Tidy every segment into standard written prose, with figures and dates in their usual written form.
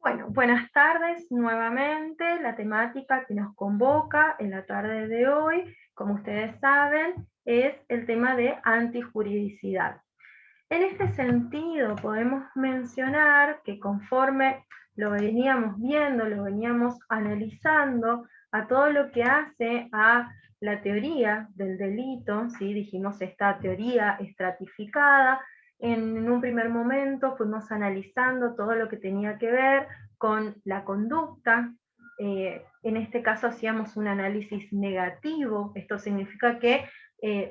Bueno, buenas tardes nuevamente. La temática que nos convoca en la tarde de hoy, como ustedes saben, es el tema de antijuridicidad. En este sentido, podemos mencionar que conforme lo veníamos viendo, lo veníamos analizando a todo lo que hace a la teoría del delito, ¿sí? Dijimos esta teoría estratificada. En un primer momento fuimos analizando todo lo que tenía que ver con la conducta. En este caso hacíamos un análisis negativo. Esto significa que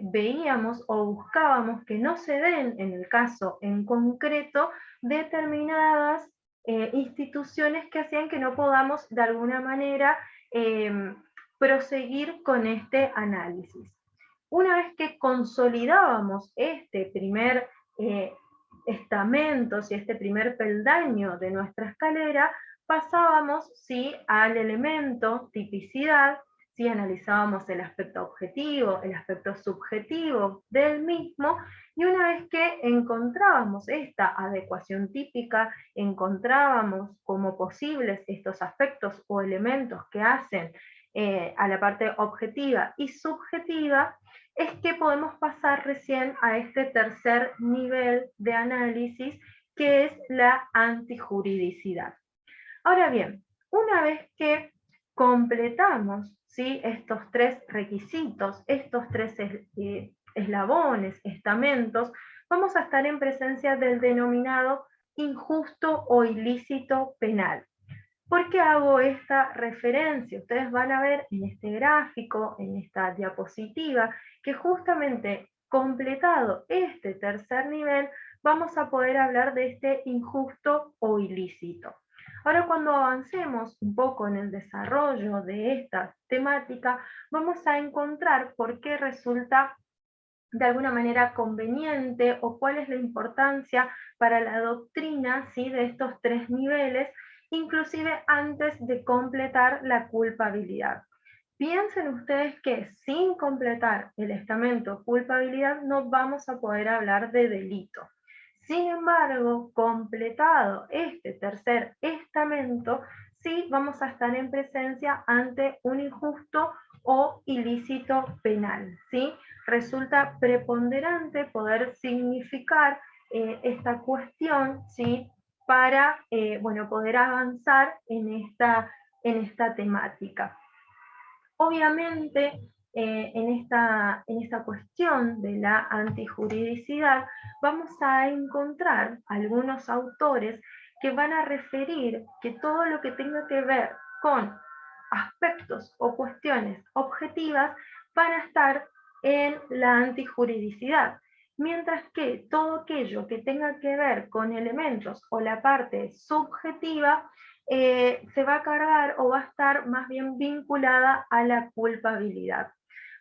veíamos o buscábamos que no se den, en el caso en concreto, determinadas instituciones que hacían que no podamos de alguna manera proseguir con este análisis. Una vez que consolidábamos este primer eh, estamento, si este primer peldaño de nuestra escalera, pasábamos ¿sí? Al elemento tipicidad, si analizábamos el aspecto objetivo, el aspecto subjetivo del mismo, y una vez que encontrábamos esta adecuación típica, encontrábamos como posibles estos aspectos o elementos que hacen a la parte objetiva y subjetiva, es que podemos pasar recién a este tercer nivel de análisis, que es la antijuridicidad. Ahora bien, una vez que completamos ¿sí? Estos tres requisitos, estos tres eslabones, estamentos, vamos a estar en presencia del denominado injusto o ilícito penal. ¿Por qué hago esta referencia? Ustedes van a ver en este gráfico, en esta diapositiva, que justamente completado este tercer nivel, vamos a poder hablar de este injusto o ilícito. Ahora, cuando avancemos un poco en el desarrollo de esta temática, vamos a encontrar por qué resulta de alguna manera conveniente o cuál es la importancia para la doctrina ¿sí? De estos tres niveles, inclusive antes de completar la culpabilidad. Piensen ustedes que sin completar el estamento culpabilidad no vamos a poder hablar de delito. Sin embargo, completado este tercer estamento, sí vamos a estar en presencia ante un injusto o ilícito penal, ¿sí? Resulta preponderante poder significar esta cuestión, ¿sí? Para bueno, poder avanzar en esta temática. Obviamente, en esta cuestión de la antijuridicidad, vamos a encontrar algunos autores que van a referir que todo lo que tenga que ver con aspectos o cuestiones objetivas van a estar en la antijuridicidad, mientras que todo aquello que tenga que ver con elementos o la parte subjetiva se va a cargar o va a estar más bien vinculada a la culpabilidad.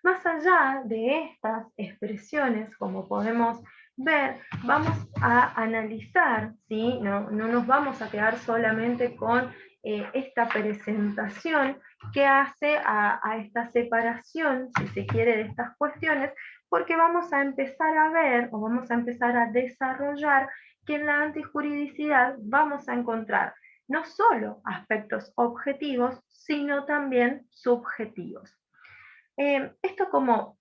Más allá de estas expresiones, como podemos ver, vamos a analizar, ¿sí? No nos vamos a quedar solamente con esta presentación que hace a esta separación, si se quiere, de estas cuestiones, porque vamos a empezar a ver o vamos a empezar a desarrollar que en la antijuridicidad vamos a encontrar no solo aspectos objetivos, sino también subjetivos. Esto como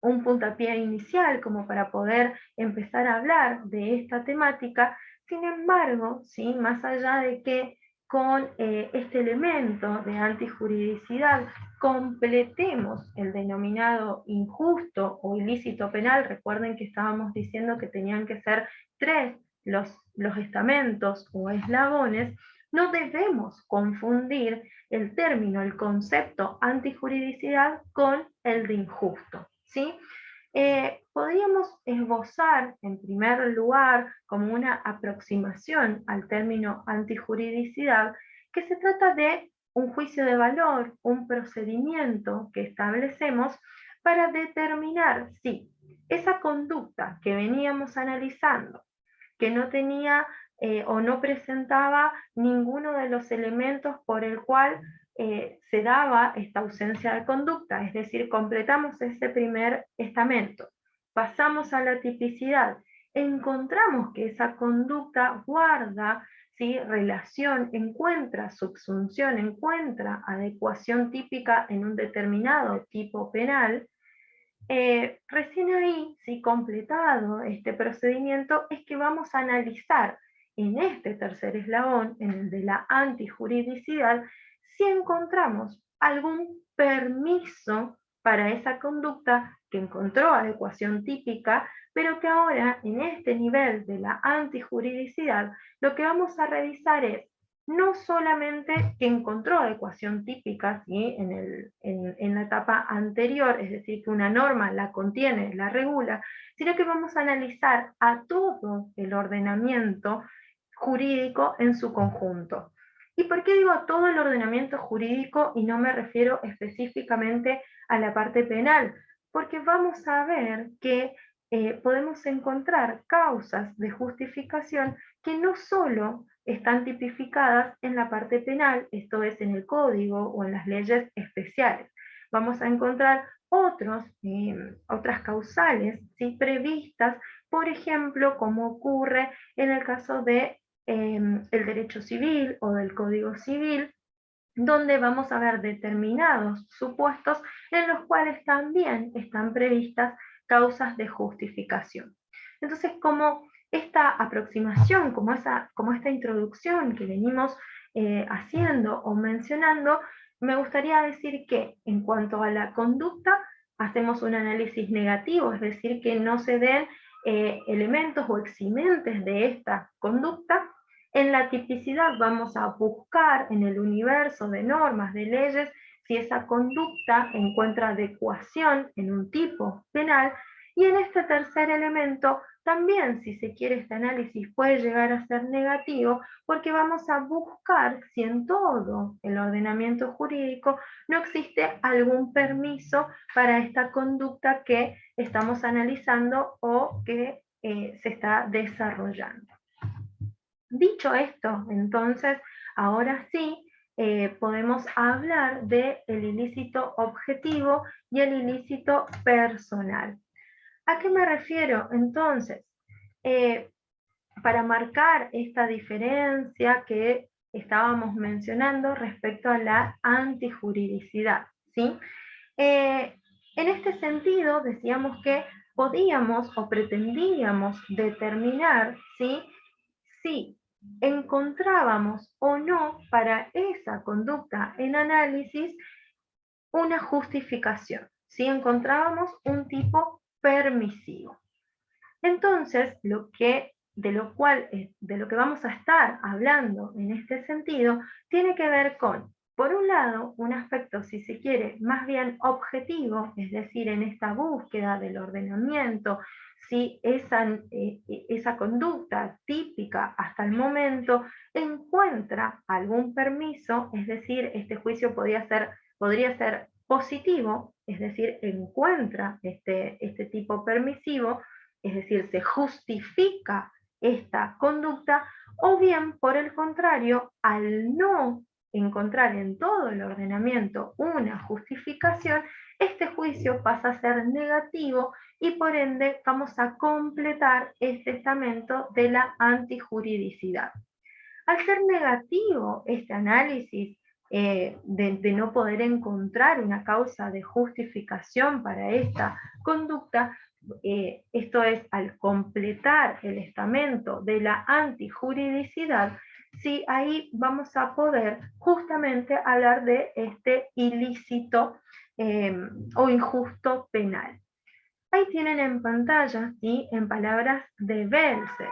un puntapié inicial, como para poder empezar a hablar de esta temática. Sin embargo, ¿sí? Más allá de que con este elemento de antijuridicidad completemos el denominado injusto o ilícito penal, recuerden que estábamos diciendo que tenían que ser tres los estamentos o eslabones, no debemos confundir el término, el concepto antijuridicidad con el de injusto, ¿sí? Podríamos esbozar en primer lugar como una aproximación al término antijuridicidad que se trata de un juicio de valor, un procedimiento que establecemos para determinar si esa conducta que veníamos analizando, que no tenía o no presentaba ninguno de los elementos por el cual se daba esta ausencia de conducta, es decir, completamos ese primer estamento, pasamos a la tipicidad encontramos que esa conducta guarda, ¿sí?, relación, encuentra subsunción, encuentra adecuación típica en un determinado tipo penal, recién ahí, si completado este procedimiento, es que vamos a analizar en este tercer eslabón, en el de la antijuridicidad, si encontramos algún permiso para esa conducta que encontró adecuación típica, pero que ahora en este nivel de la antijuridicidad, lo que vamos a revisar es no solamente que encontró adecuación típica, ¿sí?, en la etapa anterior, es decir, que una norma la contiene, la regula, sino que vamos a analizar a todo el ordenamiento jurídico en su conjunto. ¿Y por qué digo todo el ordenamiento jurídico y no me refiero específicamente a la parte penal? Porque vamos a ver que podemos encontrar causas de justificación que no solo están tipificadas en la parte penal, esto es en el código o en las leyes especiales. Vamos a encontrar otras causales, ¿sí?, previstas, por ejemplo, como ocurre en el caso de el derecho civil o del código civil, donde vamos a ver determinados supuestos en los cuales también están previstas causas de justificación. Entonces, como esta aproximación, como esta introducción que venimos haciendo o mencionando, me gustaría decir que en cuanto a la conducta, hacemos un análisis negativo, es decir, que no se den elementos o eximentes de esta conducta. En la tipicidad vamos a buscar en el universo de normas, de leyes, si esa conducta encuentra adecuación en un tipo penal. Y en este tercer elemento, también, si se quiere, este análisis puede llegar a ser negativo, porque vamos a buscar si en todo el ordenamiento jurídico no existe algún permiso para esta conducta que estamos analizando o que se está desarrollando. Dicho esto, entonces, ahora sí podemos hablar del ilícito objetivo y el ilícito personal. ¿A qué me refiero? Entonces, para marcar esta diferencia que estábamos mencionando respecto a la antijuridicidad, ¿sí? En este sentido, decíamos que podíamos o pretendíamos determinar, ¿sí?, si encontrábamos o no para esa conducta en análisis una justificación, si encontrábamos un tipo permisivo. Entonces, de lo que vamos a estar hablando en este sentido, tiene que ver con, por un lado, un aspecto, si se quiere, más bien objetivo, es decir, en esta búsqueda del ordenamiento, si esa conducta típica hasta el momento encuentra algún permiso, es decir, este juicio podría ser positivo, es decir, encuentra este tipo permisivo, es decir, se justifica esta conducta, o bien, por el contrario, al no encontrar en todo el ordenamiento una justificación, este juicio pasa a ser negativo y por ende vamos a completar este estamento de la antijuridicidad. Al ser negativo este análisis de no poder encontrar una causa de justificación para esta conducta, esto es, al completar el estamento de la antijuridicidad, sí, ahí vamos a poder justamente hablar de este ilícito o injusto penal. Ahí tienen en pantalla, ¿sí?, en palabras de Belzer.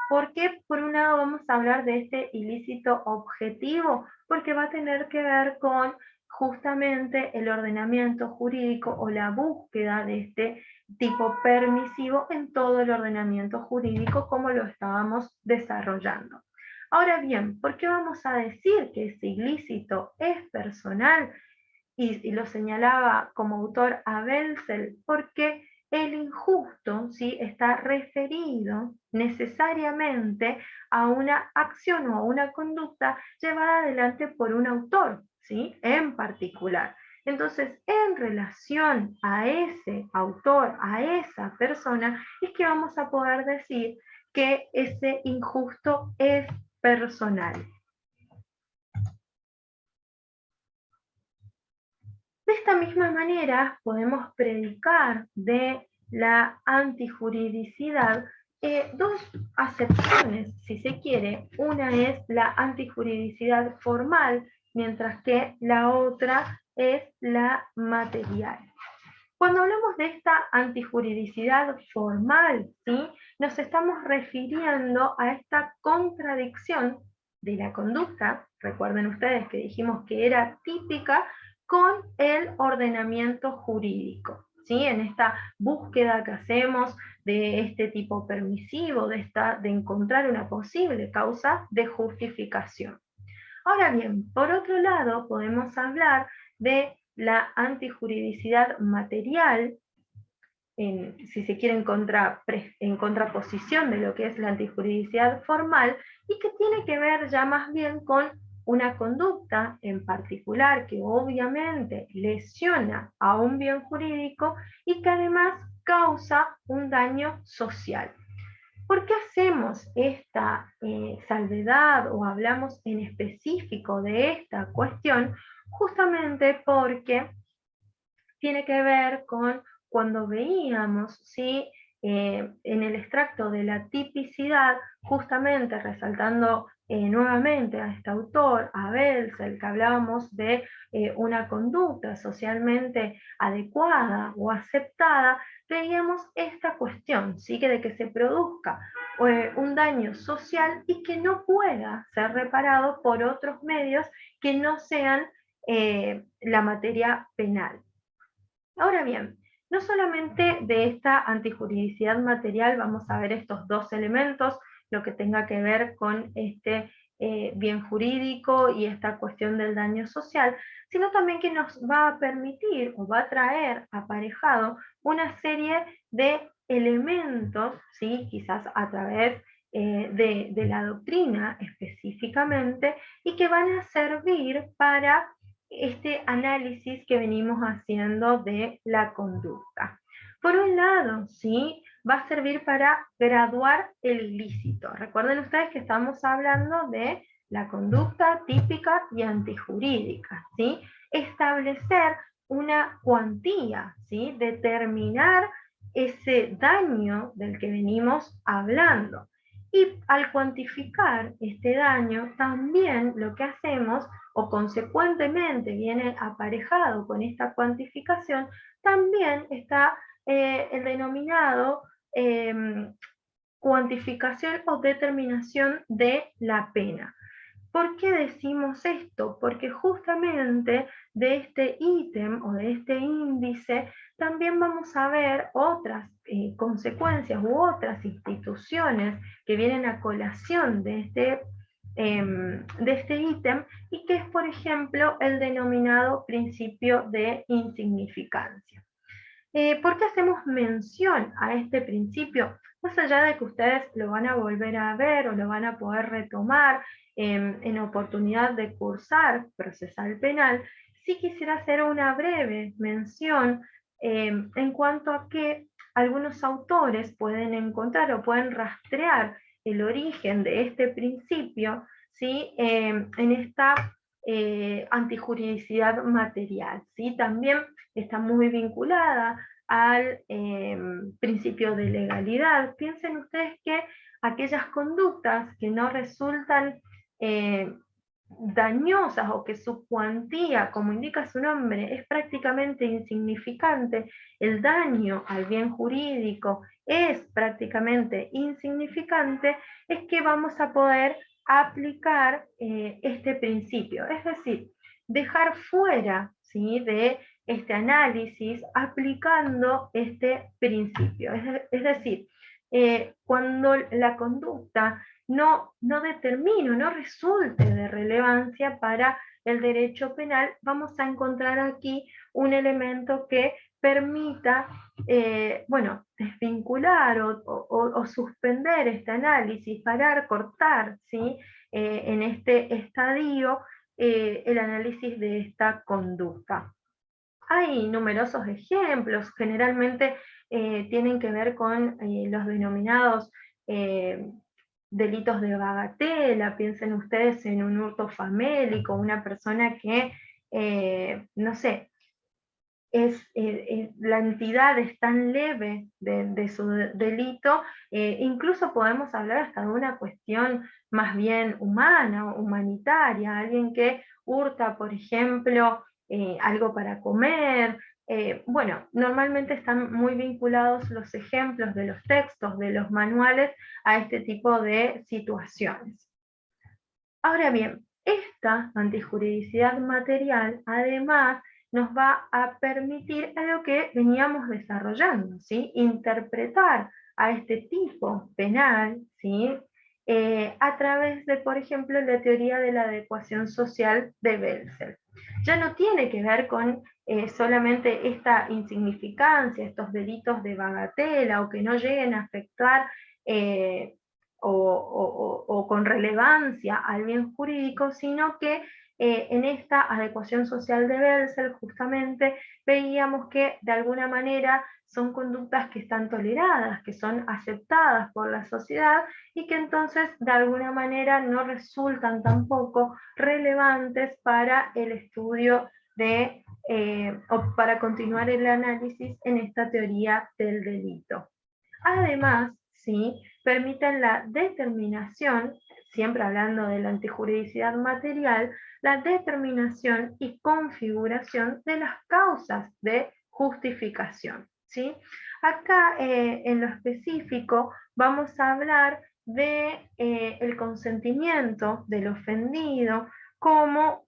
¿Por qué? Por un lado vamos a hablar de este ilícito objetivo, porque va a tener que ver con justamente el ordenamiento jurídico o la búsqueda de este tipo permisivo en todo el ordenamiento jurídico como lo estábamos desarrollando. Ahora bien, ¿por qué vamos a decir que ese ilícito es personal? Y lo señalaba como autor a Belzel, porque el injusto, ¿sí?, está referido necesariamente a una acción o a una conducta llevada adelante por un autor, ¿sí?, en particular. Entonces, en relación a ese autor, a esa persona, es que vamos a poder decir que ese injusto es personal. De esta misma manera podemos predicar de la antijuridicidad dos acepciones, si se quiere. Una es la antijuridicidad formal, mientras que la otra es la material. Cuando hablamos de esta antijuridicidad formal, ¿sí?, nos estamos refiriendo a esta contradicción de la conducta, recuerden ustedes que dijimos que era típica, con el ordenamiento jurídico, ¿sí?, en esta búsqueda que hacemos de este tipo permisivo, de encontrar una posible causa de justificación. Ahora bien, por otro lado, podemos hablar de la antijuridicidad material, si se quiere, en contraposición de lo que es la antijuridicidad formal, y que tiene que ver ya más bien con una conducta en particular que obviamente lesiona a un bien jurídico y que además causa un daño social. ¿Por qué hacemos esta salvedad o hablamos en específico de esta cuestión? Justamente porque tiene que ver con cuando veíamos, ¿sí?, en el extracto de la tipicidad, justamente resaltando nuevamente a este autor, a Belzel, que hablábamos de una conducta socialmente adecuada o aceptada, veíamos esta cuestión, ¿sí?, que de que se produzca un daño social y que no pueda ser reparado por otros medios que no sean la materia penal. Ahora bien, no solamente de esta antijuridicidad material vamos a ver estos dos elementos, lo que tenga que ver con este bien jurídico y esta cuestión del daño social, sino también que nos va a permitir o va a traer aparejado una serie de elementos, ¿sí?, quizás a través de la doctrina específicamente, y que van a servir para este análisis que venimos haciendo de la conducta. Por un lado, ¿sí?, va a servir para graduar el ilícito. Recuerden ustedes que estamos hablando de la conducta típica y antijurídica, ¿sí? Establecer una cuantía, ¿sí?, determinar ese daño del que venimos hablando. Y al cuantificar este daño, también lo que hacemos, o consecuentemente viene aparejado con esta cuantificación, también está el denominado cuantificación o determinación de la pena. ¿Por qué decimos esto? Porque justamente de este ítem o de este índice también vamos a ver otras consecuencias u otras instituciones que vienen a colación de este ítem, y que es, por ejemplo, el denominado principio de insignificancia. ¿Por qué hacemos mención a este principio? Más allá de que ustedes lo van a volver a ver o lo van a poder retomar en oportunidad de cursar procesal penal, sí quisiera hacer una breve mención en cuanto a que algunos autores pueden encontrar o pueden rastrear el origen de este principio, ¿sí?, en esta antijuridicidad material, ¿sí? También está muy vinculada al principio de legalidad. Piensen ustedes que aquellas conductas que no resultan dañosas o que su cuantía, como indica su nombre, es prácticamente insignificante, el daño al bien jurídico es prácticamente insignificante, es que vamos a poder aplicar este principio, es decir, dejar fuera, ¿sí?, de este análisis aplicando este principio. Es decir, cuando la conducta no determine, no resulte de relevancia para el derecho penal, vamos a encontrar aquí un elemento que permita, bueno, desvincular o suspender este análisis, parar, cortar, ¿sí?, en este estadio el análisis de esta conducta. Hay numerosos ejemplos, generalmente tienen que ver con los denominados delitos de bagatela. Piensen ustedes en un hurto famélico, una persona que, no sé, la entidad es tan leve de su delito, incluso podemos hablar hasta de una cuestión más bien humana, humanitaria, alguien que hurta, por ejemplo, algo para comer. Bueno, normalmente están muy vinculados los ejemplos de los textos, de los manuales, a este tipo de situaciones. Ahora bien, esta antijuridicidad material además nos va a permitir algo que veníamos desarrollando, ¿sí? Interpretar a este tipo penal, ¿sí? A través de, por ejemplo, la teoría de la adecuación social de Belzer. Ya no tiene que ver con solamente esta insignificancia, estos delitos de bagatela o que no lleguen a afectar o con relevancia al bien jurídico, sino que en esta adecuación social de Belzer justamente veíamos que de alguna manera son conductas que están toleradas, que son aceptadas por la sociedad y que entonces de alguna manera no resultan tampoco relevantes para el estudio de, o para continuar el análisis en esta teoría del delito. Además, ¿sí? Permiten la determinación, siempre hablando de la antijuridicidad material, la determinación y configuración de las causas de justificación, ¿sí? Acá, en lo específico, vamos a hablar de el consentimiento del ofendido como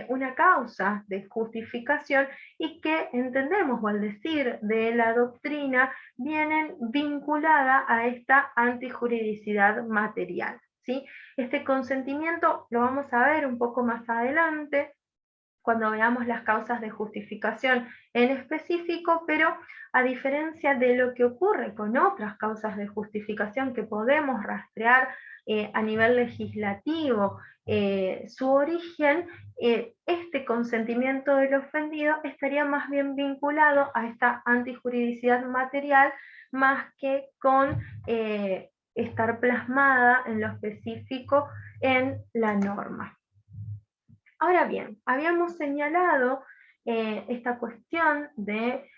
una causa de justificación y que entendemos, o al decir de la doctrina, vienen vinculadas a esta antijuridicidad material, ¿sí? Este consentimiento lo vamos a ver un poco más adelante, cuando veamos las causas de justificación en específico, pero a diferencia de lo que ocurre con otras causas de justificación que podemos rastrear a nivel legislativo, su origen, este consentimiento del ofendido estaría más bien vinculado a esta antijuridicidad material, más que con estar plasmada en lo específico en la norma. Ahora bien, habíamos señalado esta cuestión de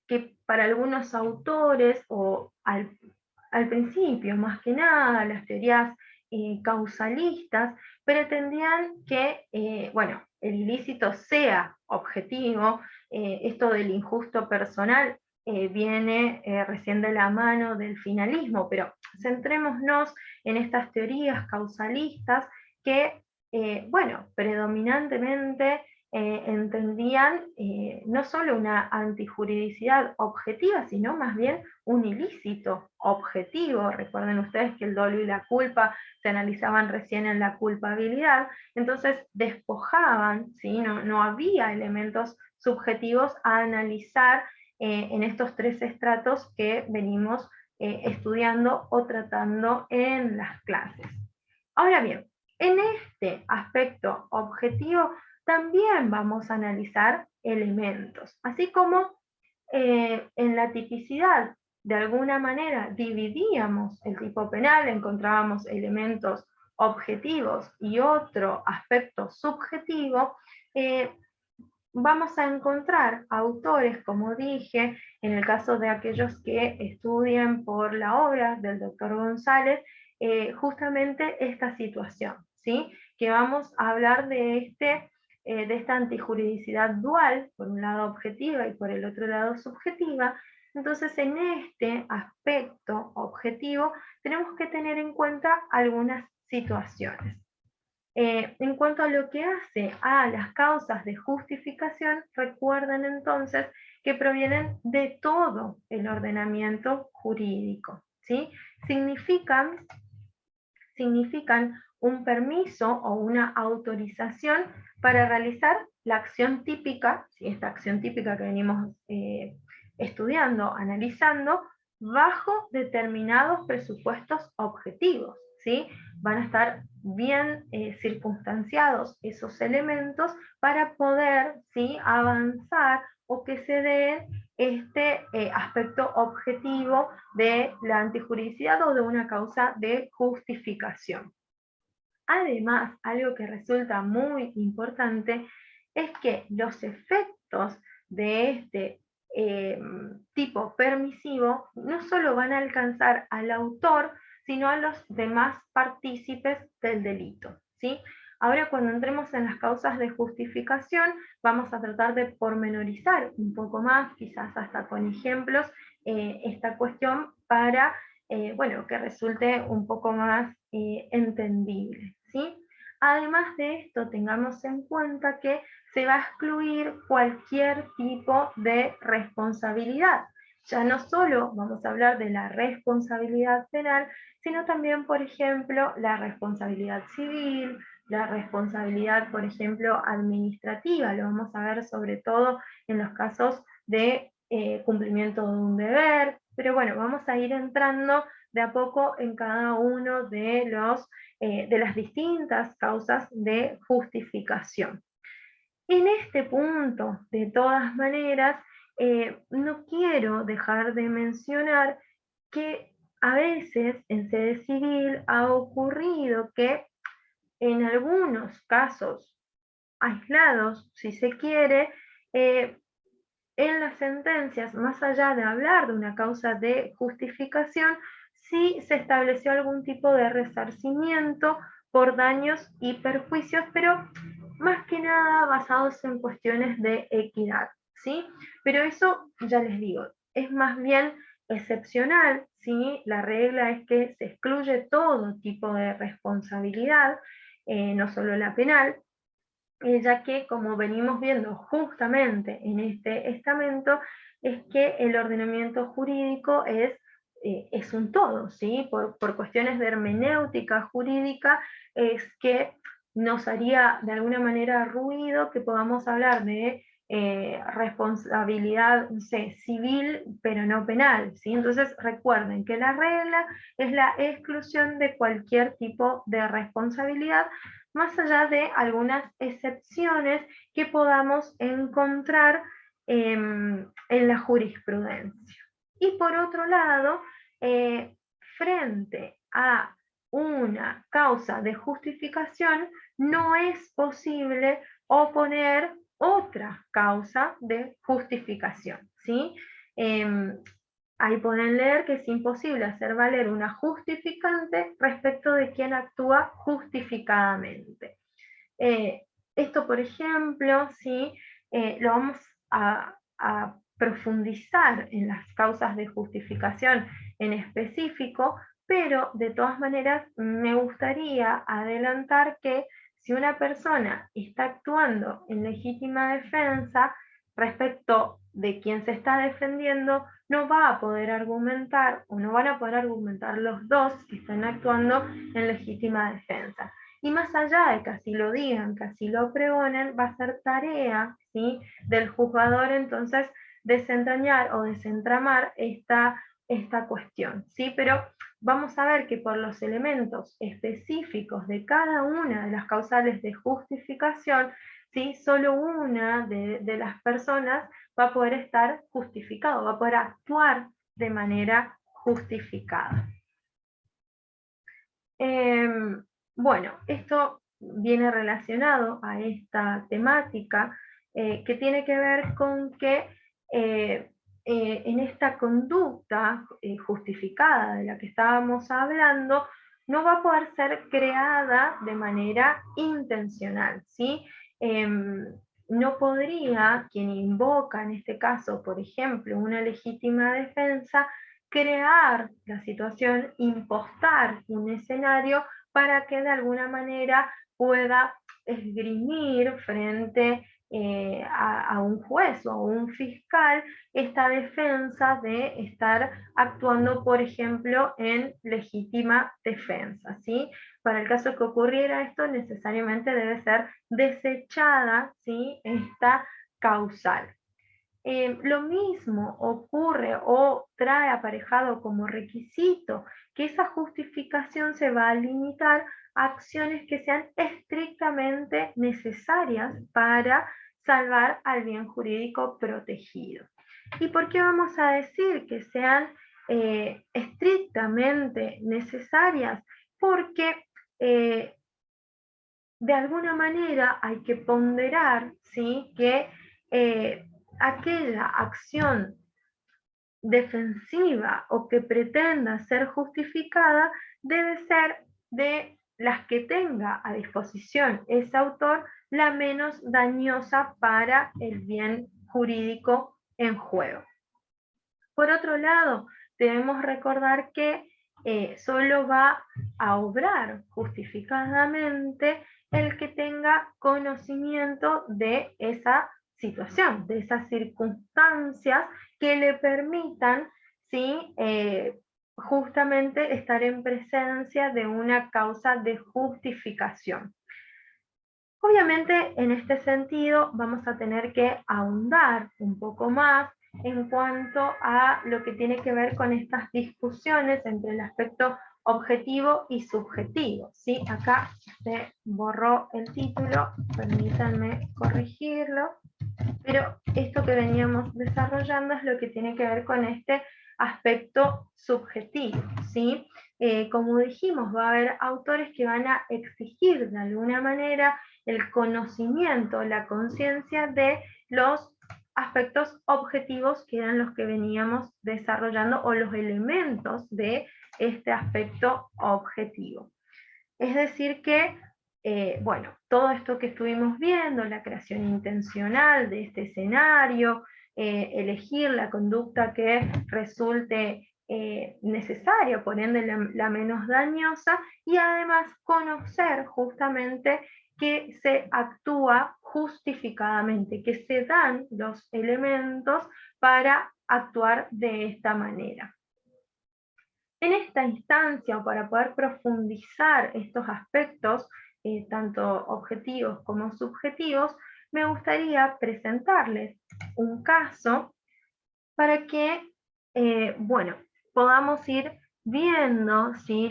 que para algunos autores, o al principio más que nada, las teorías causalistas, pretendían que, bueno, el ilícito sea objetivo, esto del injusto personal viene recién de la mano del finalismo, pero centrémonos en estas teorías causalistas que bueno, predominantemente entendían no solo una antijuridicidad objetiva, sino más bien un ilícito objetivo. Recuerden ustedes que el dolo y la culpa se analizaban recién en la culpabilidad, entonces despojaban, ¿sí? No había elementos subjetivos a analizar en estos tres estratos que venimos estudiando o tratando en las clases. Ahora bien, en este aspecto objetivo también vamos a analizar elementos, así como en la tipicidad de alguna manera dividíamos el tipo penal, encontrábamos elementos objetivos y otro aspecto subjetivo, vamos a encontrar autores, como dije, en el caso de aquellos que estudien por la obra del doctor González, justamente esta situación, ¿sí? Que vamos a hablar de esta antijuridicidad dual, por un lado objetiva y por el otro lado subjetiva. Entonces, en este aspecto objetivo tenemos que tener en cuenta algunas situaciones. En cuanto a lo que hace a las causas de justificación, recuerden entonces que provienen de todo el ordenamiento jurídico, ¿sí? Significan un permiso o una autorización para realizar la acción típica, ¿sí? Esta acción típica que venimos estudiando, analizando, bajo determinados presupuestos objetivos, ¿sí? Van a estar bien circunstanciados esos elementos para poder, ¿sí?, avanzar o que se dé este aspecto objetivo de la antijuridicidad o de una causa de justificación. Además, algo que resulta muy importante es que los efectos de este tipo permisivo no solo van a alcanzar al autor, sino a los demás partícipes del delito, ¿sí? Ahora, cuando entremos en las causas de justificación, vamos a tratar de pormenorizar un poco más, quizás hasta con ejemplos, esta cuestión para bueno, que resulte un poco más entendible, ¿sí? Además de esto, tengamos en cuenta que se va a excluir cualquier tipo de responsabilidad. Ya no solo vamos a hablar de la responsabilidad penal, sino también, por ejemplo, la responsabilidad civil, la responsabilidad, por ejemplo, administrativa. Lo vamos a ver sobre todo en los casos de cumplimiento de un deber, pero bueno, vamos a ir entrando de a poco en cada uno de las distintas causas de justificación. En este punto, de todas maneras, no quiero dejar de mencionar que a veces en sede civil ha ocurrido que en algunos casos aislados, si se quiere, en las sentencias, más allá de hablar de una causa de justificación, sí se estableció algún tipo de resarcimiento por daños y perjuicios, pero más que nada basados en cuestiones de equidad, ¿sí? Pero eso, ya les digo, es más bien excepcional, ¿sí? La regla es que se excluye todo tipo de responsabilidad, no solo la penal, ya que, como venimos viendo justamente en este estamento, es que el ordenamiento jurídico es un todo, ¿sí? Por cuestiones de hermenéutica jurídica, es que nos haría de alguna manera ruido que podamos hablar de responsabilidad, no sé, civil, pero no penal, ¿sí? Entonces recuerden que la regla es la exclusión de cualquier tipo de responsabilidad, más allá de algunas excepciones que podamos encontrar en la jurisprudencia. Y por otro lado, frente a una causa de justificación, no es posible oponer otra causa de justificación, ¿sí? Ahí pueden leer que es imposible hacer valer una justificante respecto de quien actúa justificadamente. Esto, por ejemplo, ¿sí? Lo vamos a profundizar en las causas de justificación en específico, pero de todas maneras me gustaría adelantar que si una persona está actuando en legítima defensa respecto de quien se está defendiendo, no va a poder argumentar o no van a poder argumentar los dos que están actuando en legítima defensa. Y más allá de que así lo digan, que así lo pregonen, va a ser tarea, ¿sí?, del juzgador entonces desentrañar o desentramar esta cuestión, ¿sí? Pero vamos a ver que por los elementos específicos de cada una de las causales de justificación, ¿sí?, solo una de las personas va a poder estar justificado, va a poder actuar de manera justificada. Bueno, esto viene relacionado a esta temática que tiene que ver con que en esta conducta justificada de la que estábamos hablando, no va a poder ser creada de manera intencional, ¿sí? No podría quien invoca, en este caso, por ejemplo, una legítima defensa, crear la situación, impostar un escenario para que de alguna manera pueda esgrimir frente a un juez o a un fiscal esta defensa de estar actuando, por ejemplo, en legítima defensa, ¿sí? Para el caso que ocurriera esto, necesariamente debe ser desechada, ¿sí?, esta causal. Lo mismo ocurre o trae aparejado como requisito que esa justificación se va a limitar a acciones que sean estrictamente necesarias para salvar al bien jurídico protegido. ¿Y por qué vamos a decir que sean estrictamente necesarias? Porque de alguna manera hay que ponderar, ¿sí?, que aquella acción defensiva o que pretenda ser justificada debe ser de las que tenga a disposición ese autor la menos dañosa para el bien jurídico en juego. Por otro lado, debemos recordar que solo va a obrar justificadamente el que tenga conocimiento de esa situación, de esas circunstancias que le permitan, ¿sí?, justamente estar en presencia de una causa de justificación. Obviamente, en este sentido, vamos a tener que ahondar un poco más en cuanto a lo que tiene que ver con estas discusiones entre el aspecto objetivo y subjetivo, ¿sí? Acá se borró el título, permítanme corregirlo, pero esto que veníamos desarrollando es lo que tiene que ver con este aspecto subjetivo, ¿sí? Como dijimos, va a haber autores que van a exigir de alguna manera el conocimiento, la conciencia de los aspectos objetivos que eran los que veníamos desarrollando o los elementos de este aspecto objetivo. Es decir que, bueno, todo esto que estuvimos viendo, la creación intencional de este escenario, elegir la conducta que resulte necesaria, por ende la menos dañosa, y además conocer justamente que se actúa justificadamente, que se dan los elementos para actuar de esta manera. En esta instancia, para poder profundizar estos aspectos, tanto objetivos como subjetivos, me gustaría presentarles un caso para que, bueno, podamos ir viendo, ¿sí?,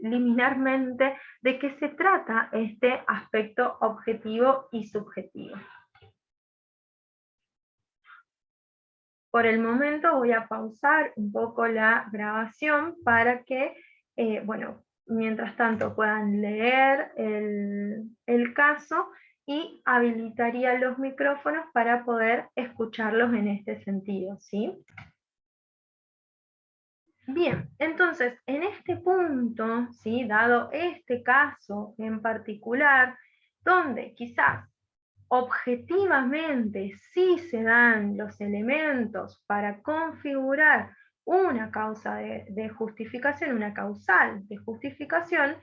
liminarmente de qué se trata este aspecto objetivo y subjetivo. Por el momento voy a pausar un poco la grabación para que, bueno, mientras tanto puedan leer el caso y habilitaría los micrófonos para poder escucharlos en este sentido, ¿sí? Bien, entonces, en este punto, ¿sí?, dado este caso en particular, donde quizás objetivamente sí se dan los elementos para configurar una causa de justificación, una causal de justificación,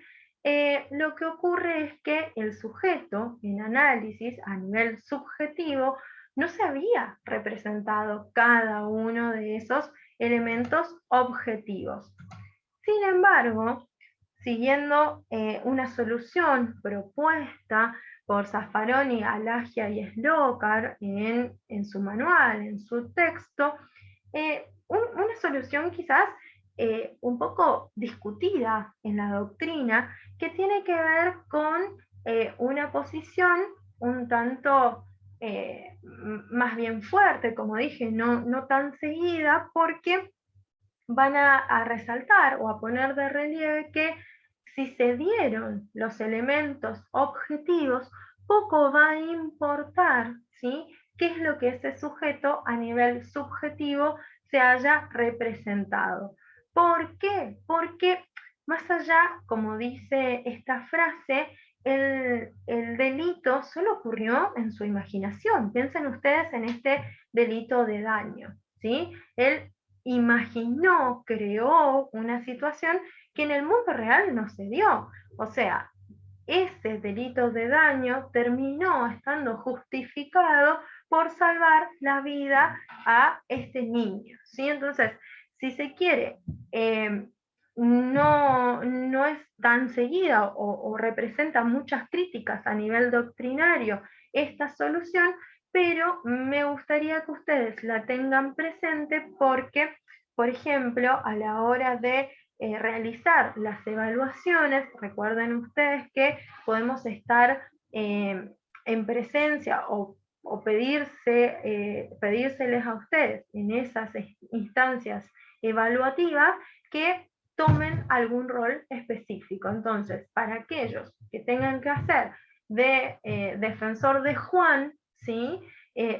lo que ocurre es que el sujeto en análisis a nivel subjetivo no se había representado cada uno de esos elementos objetivos. Sin embargo, siguiendo una solución propuesta por Zaffaroni, Alagia y Slokar en su manual, en su texto, una solución quizás un poco discutida en la doctrina, que tiene que ver con una posición un tanto más bien fuerte, como dije, no tan seguida, porque van a resaltar o a poner de relieve que si se dieron los elementos objetivos, poco va a importar, ¿sí?, qué es lo que ese sujeto a nivel subjetivo se haya representado. ¿Por qué? Porque más allá, como dice esta frase, el delito solo ocurrió en su imaginación. Piensen ustedes en este delito de daño, ¿sí? Él imaginó, creó una situación que en el mundo real no se dio. O sea, ese delito de daño terminó estando justificado por salvar la vida a este niño, ¿sí? Entonces, si se quiere, no es tan seguida o representa muchas críticas a nivel doctrinario esta solución, pero me gustaría que ustedes la tengan presente porque, por ejemplo, a la hora de realizar las evaluaciones, recuerden ustedes que podemos estar en presencia o pedírseles a ustedes en esas instancias evaluativas que tomen algún rol específico. Entonces, para aquellos que tengan que hacer de defensor de Juan, ¿sí?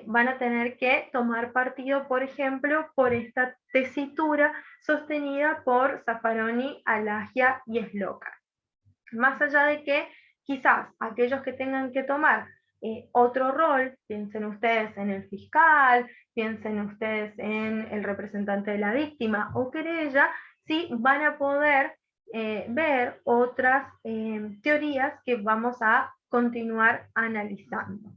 Van a tener que tomar partido, por ejemplo, por esta tesitura sostenida por Zaffaroni, Alagia y Slocar. Más allá de que quizás aquellos que tengan que tomar otro rol, piensen ustedes en el fiscal, piensen ustedes en el representante de la víctima o querella, sí van a poder ver otras teorías que vamos a continuar analizando.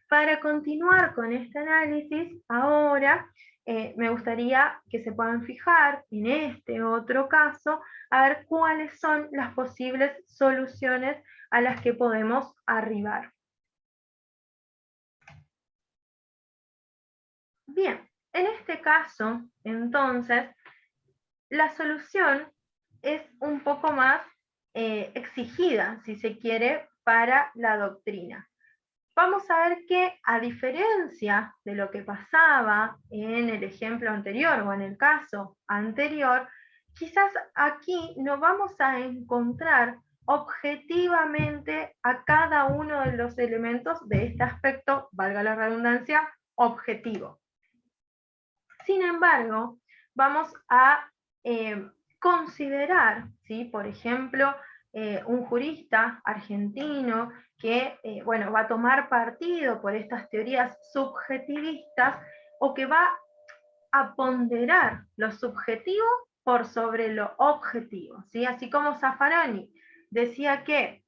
Para continuar con este análisis, ahora me gustaría que se puedan fijar en este otro caso, a ver cuáles son las posibles soluciones a las que podemos arribar. Bien, en este caso, entonces, la solución es un poco más exigida, si se quiere, para la doctrina. Vamos a ver que, a diferencia de lo que pasaba en el ejemplo anterior o en el caso anterior, quizás aquí no vamos a encontrar objetivamente a cada uno de los elementos de este aspecto, valga la redundancia, objetivo. Sin embargo, vamos a considerar, ¿sí? Por ejemplo, un jurista argentino que bueno, va a tomar partido por estas teorías subjetivistas o que va a ponderar lo subjetivo por sobre lo objetivo, ¿sí? Así como Zaffaroni decía que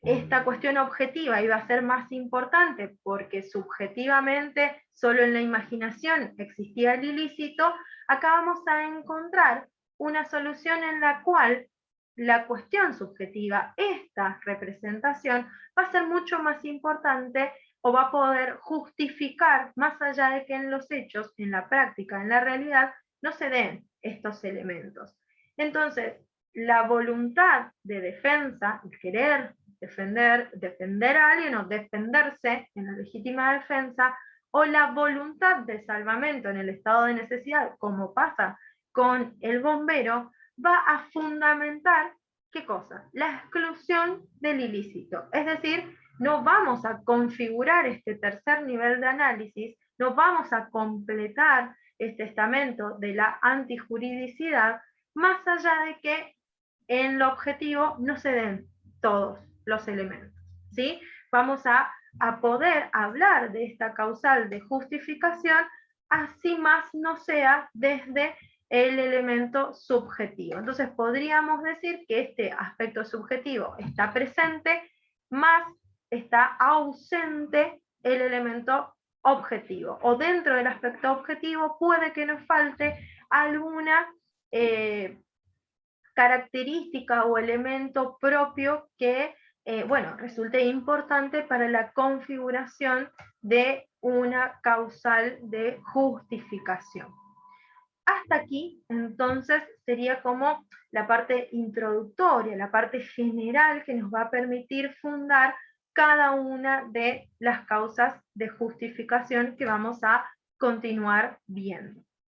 esta cuestión objetiva iba a ser más importante porque subjetivamente solo en la imaginación existía el ilícito, acá vamos a encontrar una solución en la cual la cuestión subjetiva, esta representación, va a ser mucho más importante o va a poder justificar, más allá de que en los hechos, en la práctica, en la realidad, no se den estos elementos. Entonces, la voluntad de defensa, el querer defender a alguien o defenderse en la legítima defensa, o la voluntad de salvamento en el estado de necesidad, como pasa con el bombero, va a fundamentar, ¿qué cosa? La exclusión del ilícito. Es decir, no vamos a configurar este tercer nivel de análisis, no vamos a completar este estamento de la antijuridicidad, más allá de que en lo objetivo no se den todos los elementos, ¿sí? Vamos a poder hablar de esta causal de justificación, así más no sea desde el elemento subjetivo. Entonces podríamos decir que este aspecto subjetivo está presente, más está ausente el elemento objetivo. O dentro del aspecto objetivo puede que nos falte alguna característica o elemento propio que bueno, resulte importante para la configuración de una causal de justificación. Hasta aquí, entonces, sería como la parte introductoria, la parte general que nos va a permitir fundar cada una de las causas de justificación que vamos a continuar viendo.